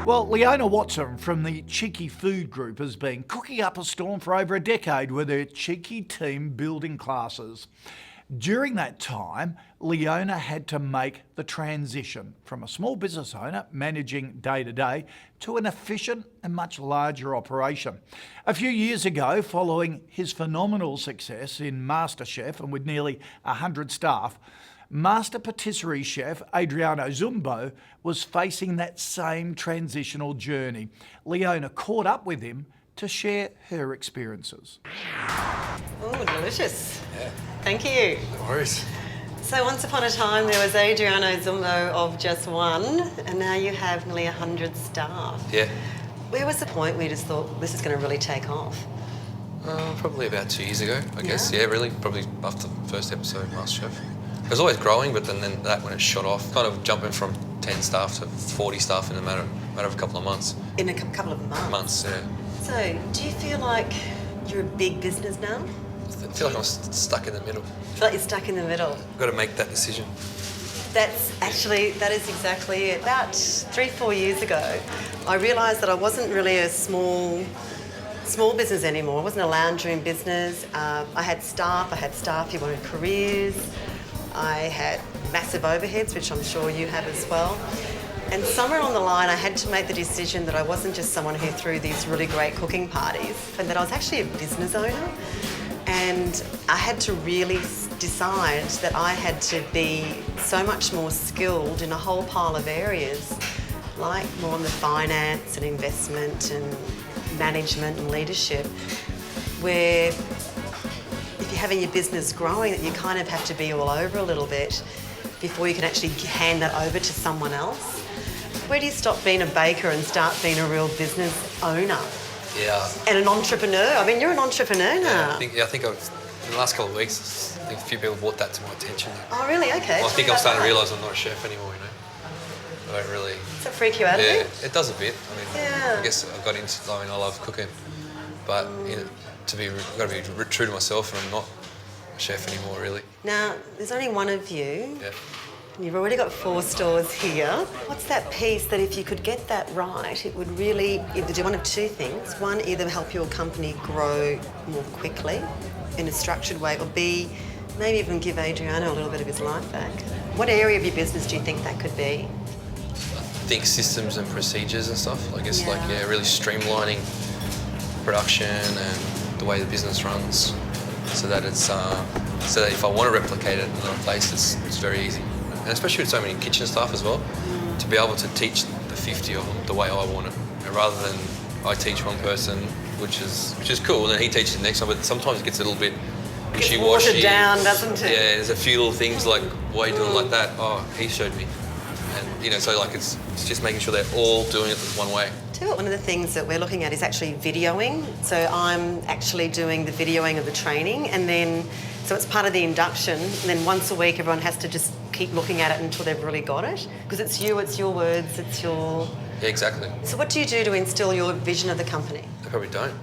Well, Leona Watson from the Cheeky Food Group has been cooking up a storm for over a decade with her Cheeky team building classes. During that time, Leona had to make the transition from a small business owner managing day to day to an efficient and much larger operation. A few years ago, following his phenomenal success in MasterChef and with nearly 100 staff, Master Patisserie chef Adriano Zumbo was facing that same transitional journey. Leona caught up with him to share her experiences. Oh, delicious. Yeah. Thank you. No worries. So once upon a time there was Adriano Zumbo of just one, and now you have nearly 100 staff. Yeah. Where was the point where you just thought this is going to really take off? Probably about 2 years ago, I guess. Yeah, really. Probably after the first episode of MasterChef. It was always growing, but then that when it shot off, kind of jumping from 10 staff to 40 staff in a matter of a couple of months. In a couple of months? Months, yeah. So, do you feel like you're a big business now? I feel like I'm stuck in the middle. I feel like you're stuck in the middle. I've got to make that decision. That is exactly it. About 3-4 years ago, I realised that I wasn't really a small business anymore. I wasn't a lounge room business. I had staff who wanted careers. I had massive overheads, which I'm sure you have as well. And somewhere on the line, I had to make the decision that I wasn't just someone who threw these really great cooking parties, but that I was actually a business owner. And I had to really decide that I had to be so much more skilled in a whole pile of areas, like more on the finance and investment and management and leadership, where if you're having your business growing, that you kind of have to be all over a little bit before you can actually hand that over to someone else. Where do you stop being a baker and start being a real business owner? Yeah. And an entrepreneur? I mean, you're an entrepreneur now. Yeah, I think in the last couple of weeks, I think a few people brought that to my attention. Oh, really? Okay. Well, I think I'm starting to realise I'm not a chef anymore, you know. I don't really... Does that freak you out a bit? Yeah, it does a bit. I mean, Yeah. I guess I love cooking, but you know, I've got to be true to myself, and I'm not a chef anymore, really. Now, there's only one of you. Yeah. You've already got 4 stores here. What's that piece that if you could get that right, it would really either do one of 2 things. One, either help your company grow more quickly in a structured way, or B, maybe even give Adriano a little bit of his life back. What area of your business do you think that could be? I think systems and procedures and stuff. I guess really streamlining production and the way the business runs, so that it's so that if I want to replicate it in another place, it's very easy. And especially with so many kitchen staff as well, to be able to teach the 50 of them the way I want it, rather than I teach one person, which is cool, and then he teaches the next one. But sometimes it gets a little bit wishy-washy. Watered down, doesn't it? Yeah, there's a few little things like, why are you doing it like that? Oh, he showed me. And you know, so like it's just making sure they're all doing it one way. Tell you what, one of the things that we're looking at is actually videoing. So I'm actually doing the videoing of the training, and then so it's part of the induction, and then once a week everyone has to just keep looking at it until they've really got it, because it's your words, it's your... Yeah, exactly. So what do you do to instill your vision of the company? They probably don't.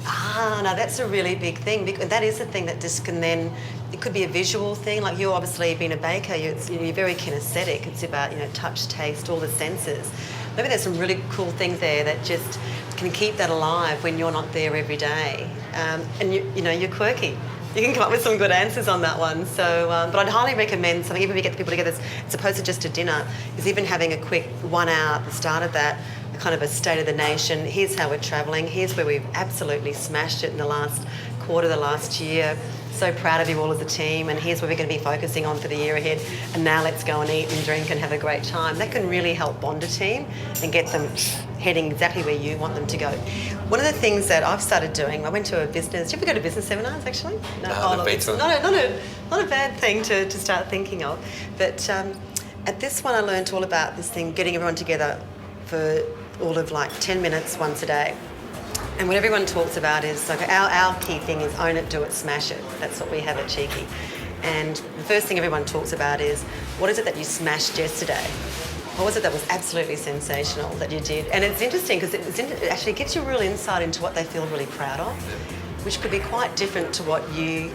No, that's a really big thing, because that is the thing that just can then, it could be a visual thing, like you obviously being a baker, you're very kinesthetic, it's about, touch, taste, all the senses. Maybe there's some really cool things there that just can keep that alive when you're not there every day. And you're quirky. You can come up with some good answers on that one. So, but I'd highly recommend something, even if we get the people together, as opposed to just a dinner, is even having a quick 1 hour at the start of that, kind of a state of the nation. Here's how we're travelling. Here's where we've absolutely smashed it in the last quarter, the last year. So proud of you all as a team, and here's where we're going to be focusing on for the year ahead. And now let's go and eat and drink and have a great time. That can really help bond a team and get them heading exactly where you want them to go. One of the things that I've started doing, I went to a business... Do you ever go to business seminars, actually? No, it's not a bad thing to start thinking of. But at this one, I learned all about this thing, getting everyone together for all of 10 minutes once a day. And what everyone talks about is, our key thing is own it, do it, smash it. That's what we have at Cheeky. And the first thing everyone talks about is, what is it that you smashed yesterday? What was it that was absolutely sensational that you did? And it's interesting because it actually gives you real insight into what they feel really proud of, which could be quite different to what you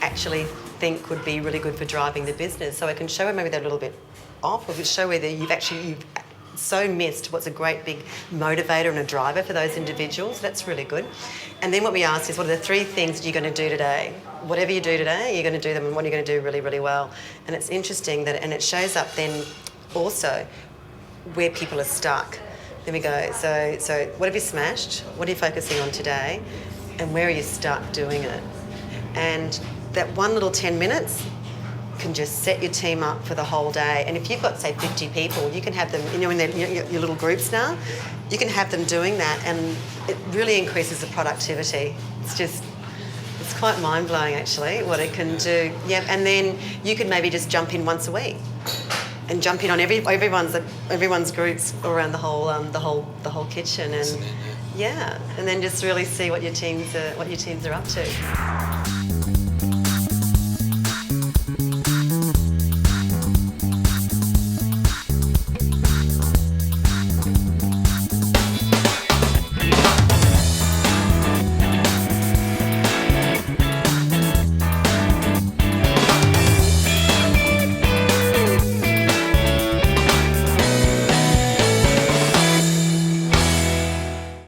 actually think would be really good for driving the business. So it can show where maybe they're a little bit off, or it can show whether you've so missed what's a great big motivator and a driver for those individuals. That's really good. And then what we ask is, what are the 3 things you're going to do today? Whatever you do today, you're going to do them, and what are you going to do really, really well? And it's interesting that, and it shows up then also where people are stuck. Then we go, so what have you smashed? What are you focusing on today? And where are you stuck doing it? And that one little 10 minutes can just set your team up for the whole day. And if you've got, say, 50 people, you can have them, in your little groups now, you can have them doing that, and it really increases the productivity. It's quite mind-blowing, actually, what it can do. Yeah, and then you can maybe just jump in once a week and jump in on everyone's groups around the whole kitchen, and and then just really see what your teams are up to.